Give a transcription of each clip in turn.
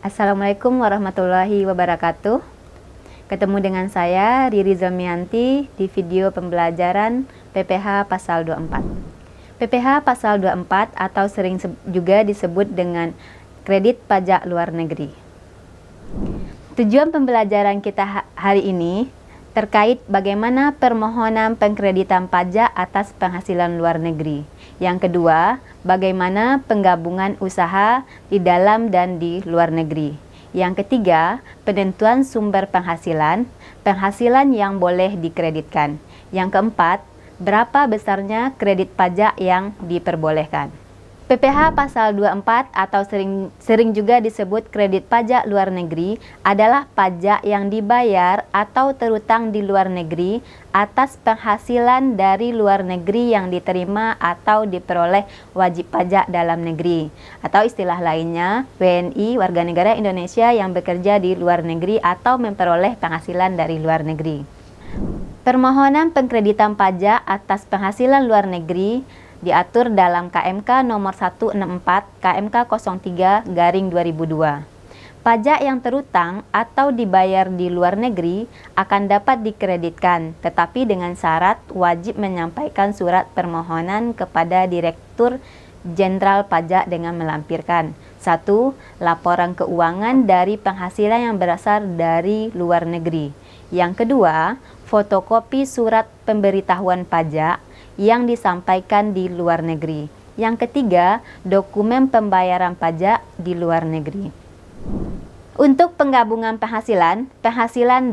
Assalamualaikum warahmatullahi wabarakatuh. Ketemu dengan saya Riri Zulmianti di video pembelajaran PPH pasal 24. PPH pasal 24 atau sering juga disebut dengan kredit pajak luar negeri. Tujuan pembelajaran kita hari ini terkait bagaimana permohonan pengkreditan pajak atas penghasilan luar negeri. Yang kedua, bagaimana penggabungan usaha di dalam dan di luar negeri. Yang ketiga, penentuan sumber penghasilan, penghasilan yang boleh dikreditkan. Yang keempat, berapa besarnya kredit pajak yang diperbolehkan. PPH pasal 24 atau sering juga disebut kredit pajak luar negeri adalah pajak yang dibayar atau terutang di luar negeri atas penghasilan dari luar negeri yang diterima atau diperoleh wajib pajak dalam negeri, atau istilah lainnya WNI, warga negara Indonesia yang bekerja di luar negeri atau memperoleh penghasilan dari luar negeri. Permohonan pengkreditan pajak atas penghasilan luar negeri diatur dalam KMK nomor 164 KMK 03/2002. Pajak yang terutang atau dibayar di luar negeri akan dapat dikreditkan, tetapi dengan syarat wajib menyampaikan surat permohonan kepada Direktur Jenderal Pajak dengan melampirkan 1. Laporan keuangan dari penghasilan yang berasal dari luar negeri. Yang kedua, fotokopi surat pemberitahuan pajak yang disampaikan di luar negeri. Yang ketiga, dokumen pembayaran pajak di luar negeri. Untuk penggabungan penghasilan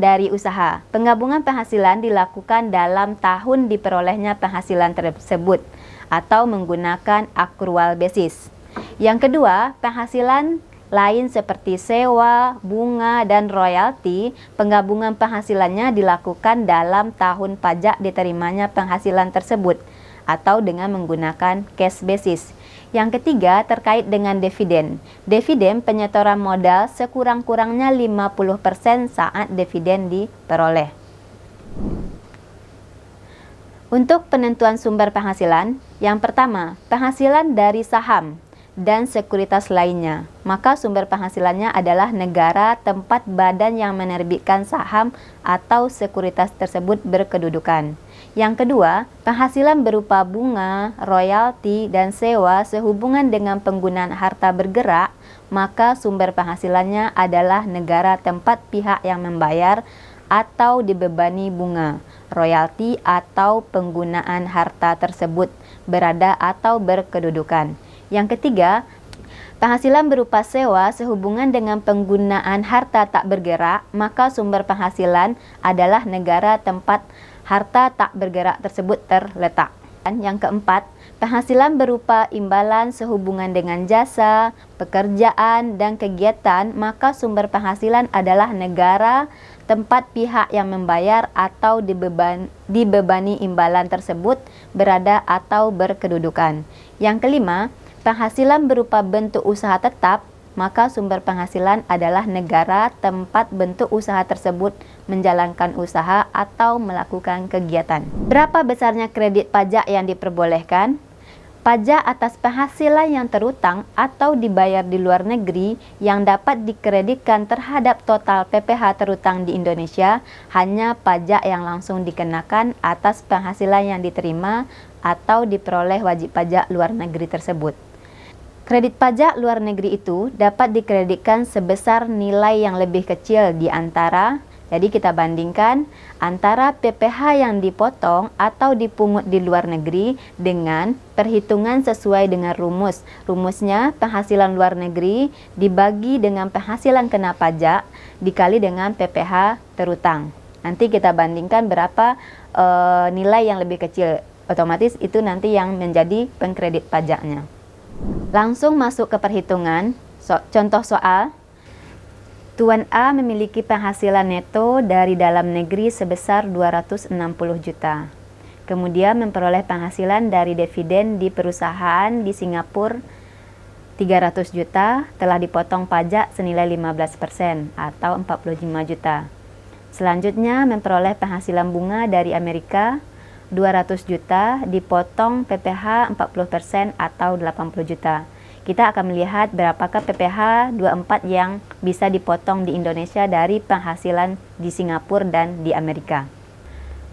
dari usaha. Penggabungan penghasilan dilakukan dalam tahun diperolehnya penghasilan tersebut atau menggunakan accrual basis. Yang kedua, penghasilan lain seperti sewa, bunga, dan royalti, penggabungan penghasilannya dilakukan dalam tahun pajak diterimanya penghasilan tersebut atau dengan menggunakan cash basis. Yang ketiga, terkait dengan dividen. Dividen penyetoran modal sekurang-kurangnya 50% saat dividen diperoleh. Untuk penentuan sumber penghasilan, yang pertama, penghasilan dari saham dan sekuritas lainnya, maka sumber penghasilannya adalah negara tempat badan yang menerbitkan saham atau sekuritas tersebut berkedudukan. Yang kedua, penghasilan berupa bunga, royalti, dan sewa sehubungan dengan penggunaan harta bergerak, maka sumber penghasilannya adalah negara tempat pihak yang membayar atau dibebani bunga, royalti, atau penggunaan harta tersebut berada atau berkedudukan. Yang ketiga, penghasilan berupa sewa sehubungan dengan penggunaan harta tak bergerak, maka sumber penghasilan adalah negara tempat harta tak bergerak tersebut terletak. Dan yang keempat, penghasilan berupa imbalan sehubungan dengan jasa, pekerjaan, dan kegiatan, maka sumber penghasilan adalah negara tempat pihak yang membayar atau dibebani imbalan tersebut berada atau berkedudukan. Yang kelima, penghasilan berupa bentuk usaha tetap, maka sumber penghasilan adalah negara tempat bentuk usaha tersebut menjalankan usaha atau melakukan kegiatan. Berapa besarnya kredit pajak yang diperbolehkan? Pajak atas penghasilan yang terutang atau dibayar di luar negeri yang dapat dikreditkan terhadap total PPH terutang di Indonesia hanya pajak yang langsung dikenakan atas penghasilan yang diterima atau diperoleh wajib pajak luar negeri tersebut. Kredit pajak luar negeri itu dapat dikreditkan sebesar nilai yang lebih kecil di antara, jadi kita bandingkan antara PPH yang dipotong atau dipungut di luar negeri dengan perhitungan sesuai dengan rumus. Rumusnya penghasilan luar negeri dibagi dengan penghasilan kena pajak dikali dengan PPH terutang. Nanti kita bandingkan berapa nilai yang lebih kecil. Otomatis itu nanti yang menjadi pengkredit pajaknya. Langsung masuk ke perhitungan. Contoh soal, Tuan A memiliki penghasilan neto dari dalam negeri sebesar 260 juta. Kemudian memperoleh penghasilan dari dividen di perusahaan di Singapura 300 juta telah dipotong pajak senilai 15% atau 45 juta. Selanjutnya memperoleh penghasilan bunga dari Amerika 200 juta dipotong PPH 40% atau 80 juta. kita akan melihat berapakah PPh 24 yang bisa dipotong di Indonesia dari penghasilan di Singapura dan di Amerika.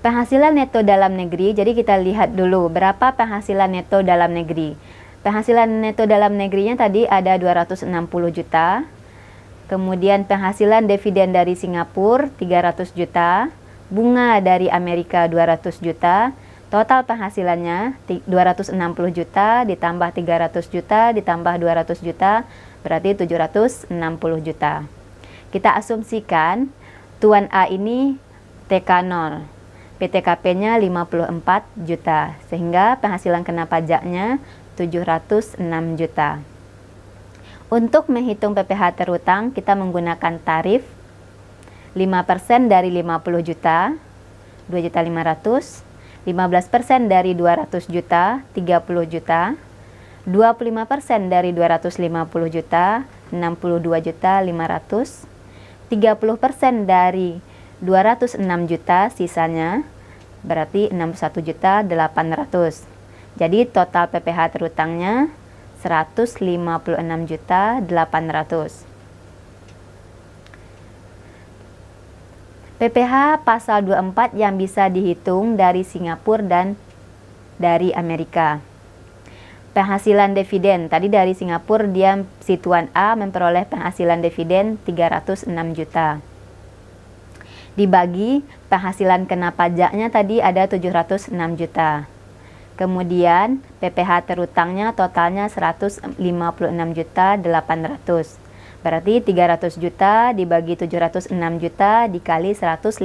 Penghasilan neto dalam negeri, jadi kita lihat dulu berapa penghasilan neto dalam negeri. Penghasilan neto dalam negerinya tadi ada 260 juta. Kemudian penghasilan dividen dari Singapura 300 juta. Bunga dari Amerika 200 juta. Total penghasilannya 260 juta ditambah 300 juta ditambah 200 juta berarti 760 juta. Kita asumsikan Tuan A ini TK0, PTKP-nya 54 juta sehingga penghasilan kena pajaknya 706 juta. Untuk menghitung PPh terhutang kita menggunakan tarif 5% dari 50 juta 2.500.000, 15% dari 200 juta, 30 juta, 25% dari 250 juta, 62 juta 500, 30% dari 206 juta sisanya, berarti 61 juta 800. Jadi total PPh terhutangnya 156 juta 800. PPh pasal 24 yang bisa dihitung dari Singapura dan dari Amerika. Penghasilan dividen, tadi dari Singapura dia si Tuan A memperoleh penghasilan dividen 306 juta. Dibagi penghasilan kena pajaknya tadi ada 706 juta. Kemudian PPh terhutangnya totalnya 156 juta 800. Berarti 300 juta dibagi 706 juta dikali 156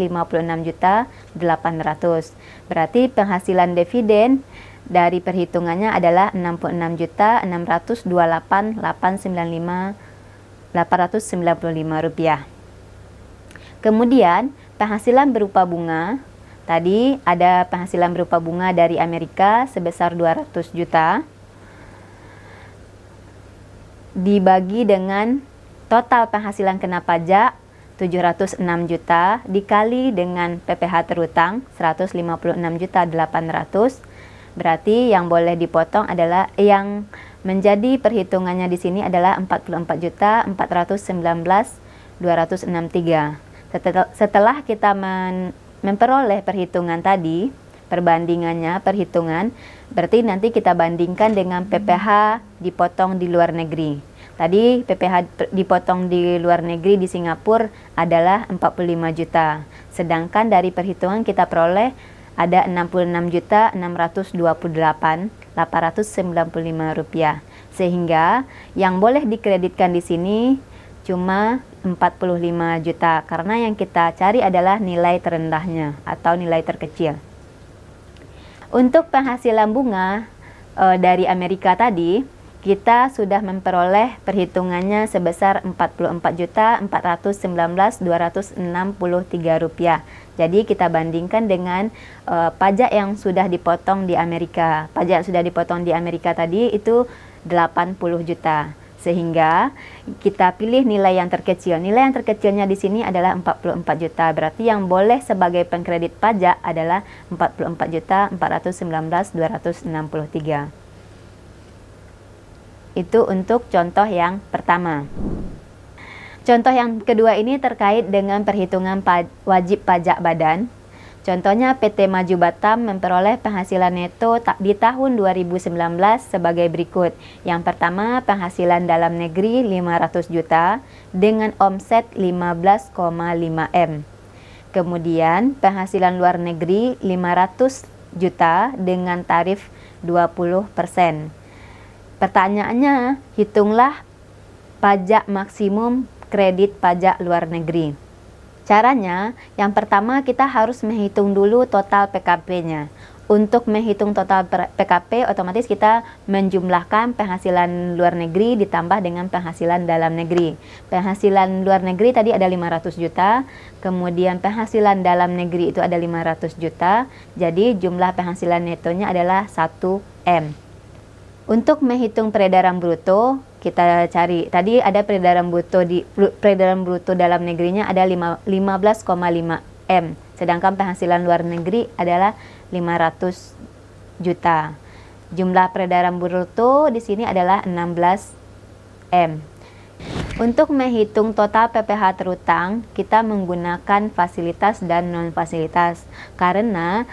juta 800. Berarti penghasilan dividen dari perhitungannya adalah 66 juta 628.895 rupiah. Kemudian penghasilan berupa bunga, tadi ada penghasilan berupa bunga dari Amerika sebesar 200 juta dibagi dengan total penghasilan kena pajak 706 juta dikali dengan PPh terhutang 156 juta 800. Berarti yang boleh dipotong adalah yang menjadi perhitungannya di sini adalah 44 juta 419.263. Setelah kita memperoleh perhitungan tadi, perbandingannya perhitungan, berarti nanti kita bandingkan dengan PPh dipotong di luar negeri. Tadi PPh dipotong di luar negeri di Singapura adalah 45 juta. Sedangkan dari perhitungan kita peroleh ada 66.628.895 rupiah. Sehingga yang boleh dikreditkan di sini cuma 45 juta karena yang kita cari adalah nilai terendahnya atau nilai terkecil. Untuk penghasilan bunga dari Amerika tadi kita sudah memperoleh perhitungannya sebesar 44.419.263 rupiah. Jadi kita bandingkan dengan pajak yang sudah dipotong di Amerika. Pajak yang sudah dipotong di Amerika tadi itu 80 juta. Sehingga kita pilih nilai yang terkecil. Nilai yang terkecilnya di sini adalah 44 juta. Berarti yang boleh sebagai pengkredit pajak adalah 44.419.263. Itu untuk contoh yang pertama. Contoh yang kedua ini terkait dengan perhitungan wajib pajak badan. Contohnya PT Maju Batam memperoleh penghasilan neto di tahun 2019 sebagai berikut. Yang pertama, penghasilan dalam negeri 500 juta dengan omset 15,5 M. Kemudian penghasilan luar negeri 500 juta dengan tarif 20%. Pertanyaannya, hitunglah pajak maksimum kredit pajak luar negeri. Caranya, yang pertama kita harus menghitung dulu total PKP-nya. Untuk menghitung total PKP, otomatis kita menjumlahkan penghasilan luar negeri ditambah dengan penghasilan dalam negeri. Penghasilan luar negeri tadi ada 500 juta, kemudian penghasilan dalam negeri itu ada 500 juta, jadi jumlah penghasilan netonya adalah 1 M. Untuk menghitung peredaran bruto, kita cari. Tadi ada peredaran bruto dalam negerinya ada 15,5 M. Sedangkan penghasilan luar negeri adalah 500 juta. Jumlah peredaran bruto di sini adalah 16 M. Untuk menghitung total PPh terutang, kita menggunakan fasilitas dan non-fasilitas karena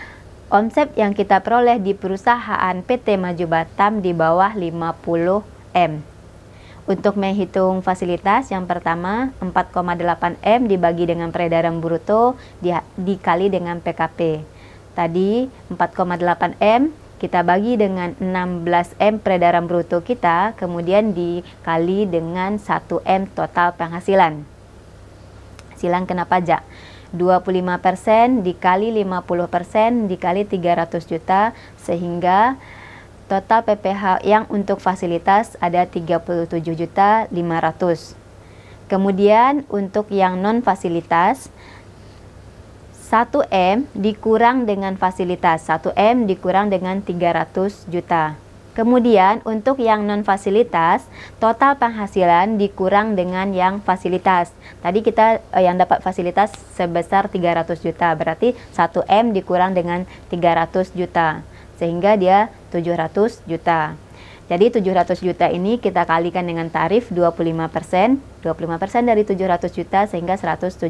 omset yang kita peroleh di perusahaan PT Maju Batam di bawah 50 M. Untuk menghitung fasilitas, yang pertama 4,8 M dibagi dengan peredaran bruto dikali dengan PKP. Tadi 4,8 M kita bagi dengan 16 M peredaran bruto kita, kemudian dikali dengan 1 M total penghasilan. Silang kena pajak. 25% dikali 50% dikali 300 juta, sehingga total PPh yang untuk fasilitas ada 37.500. Kemudian untuk yang non fasilitas 1 M dikurang dengan fasilitas, 1 M dikurang dengan 300 juta. Kemudian untuk yang non fasilitas, total penghasilan dikurang dengan yang fasilitas. Tadi kita yang dapat fasilitas sebesar 300 juta, berarti 1 M dikurang dengan 300 juta. Sehingga dia 700 juta. Jadi 700 juta ini kita kalikan dengan tarif 25%. 25% dari 700 juta sehingga 175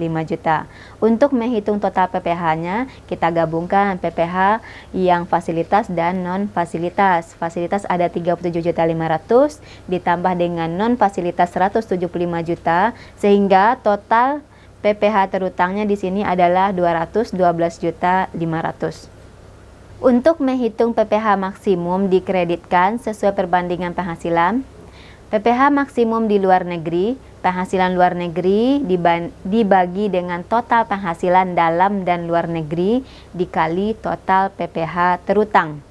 juta. Untuk menghitung total PPh-nya, kita gabungkan PPh yang fasilitas dan non-fasilitas. Fasilitas ada 37.500 ditambah dengan non-fasilitas 175 juta sehingga total PPh terutangnya di sini adalah 212.500. Untuk menghitung PPh maksimum dikreditkan sesuai perbandingan penghasilan. PPh maksimum di luar negeri, penghasilan luar negeri dibagi dengan total penghasilan dalam dan luar negeri dikali total PPh terutang.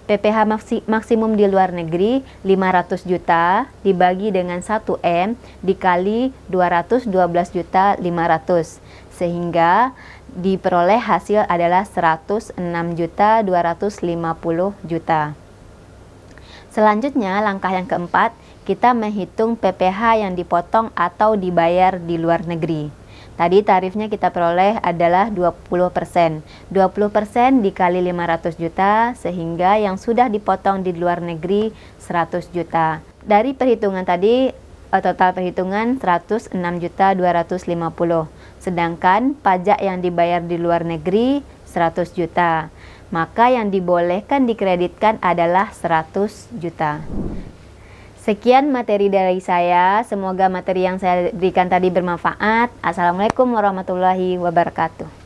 PPh maksimum di luar negeri 500 juta dibagi dengan 1 M dikali 212.500 sehingga diperoleh hasil adalah 106.250 juta. Selanjutnya langkah yang keempat, kita menghitung PPh yang dipotong atau dibayar di luar negeri. Tadi tarifnya kita peroleh adalah 20%. 20% dikali 500 juta sehingga yang sudah dipotong di luar negeri 100 juta. Dari perhitungan tadi total perhitungan 106.250. Sedangkan pajak yang dibayar di luar negeri 100 juta. Maka yang dibolehkan dikreditkan adalah 100 juta. Sekian materi dari saya, semoga materi yang saya berikan tadi bermanfaat. Assalamualaikum warahmatullahi wabarakatuh.